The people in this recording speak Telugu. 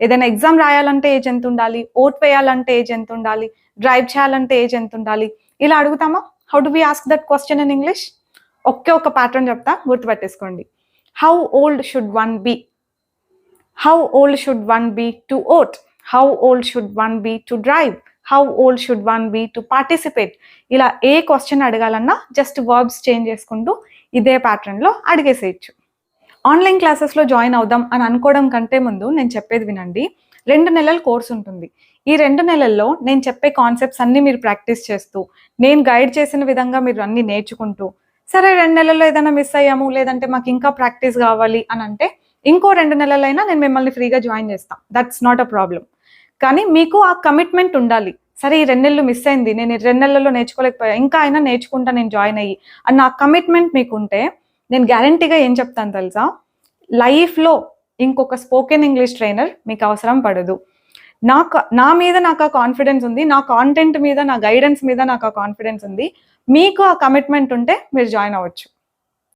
ఏదైనా ఎగ్జామ్ రాయాలంటే ఏజ్ ఎంత ఉండాలి, ఓట్ వేయాలంటే ఏజ్ ఎంత ఉండాలి, డ్రైవ్ చేయాలంటే ఏజ్ ఎంత ఉండాలి, ఇలా అడుగుతామా? How do we ask that question in English? ఒకే ఒక ప్యాటర్న్ చెప్తా, గుర్తుపెట్టేసుకోండి. How old should one be? How old should one be to vote? How old should one be to drive? How old should one be to participate? ఇలా ఏ క్వశ్చన్ అడగాలన్నా జస్ట్ వర్బ్స్ చేంజ్ చేసుకుంటూ ఇదే ప్యాటర్న్లో అడిగేసేయచ్చు. ఆన్లైన్ క్లాసెస్లో జాయిన్ అవుదాం అని అనుకోవడం కంటే ముందు నేను చెప్పేది వినండి. 2 నెలల కోర్స్ ఉంటుంది. ఈ 2 నెలల్లో నేను చెప్పే కాన్సెప్ట్స్ అన్నీ మీరు ప్రాక్టీస్ చేస్తూ, నేను గైడ్ చేసిన విధంగా మీరు అన్నీ నేర్చుకుంటూ, సరే 2 నెలల్లో ఏదైనా మిస్ అయ్యాము, లేదంటే మాకు ఇంకా ప్రాక్టీస్ కావాలి అని అంటే ఇంకో 2 నెలలైనా నేను మిమ్మల్ని ఫ్రీగా జాయిన్ చేస్తాను. That's not a problem. కానీ మీకు ఆ కమిట్మెంట్ ఉండాలి. సరే ఈ 2 నెలలు మిస్ అయింది, నేను ఈ 2 నెలల్లో నేర్చుకోలేకపోయా, ఇంకా అయినా నేర్చుకుంటా నేను జాయిన్ అయ్యి అన్న ఆ కమిట్మెంట్ మీకుంటే నేను గ్యారంటీగా ఏం చెప్తాను తెలుసా? లైఫ్లో ఇంకొక స్పోకెన్ ఇంగ్లీష్ ట్రైనర్ మీకు అవసరం పడదు. నా మీద నాకు ఆ కాన్ఫిడెన్స్ ఉంది, నా కాంటెంట్ మీద, నా గైడెన్స్ మీద నాకు ఆ కాన్ఫిడెన్స్ ఉంది. మీకు ఆ కమిట్మెంట్ ఉంటే మీరు జాయిన్ అవ్వచ్చు.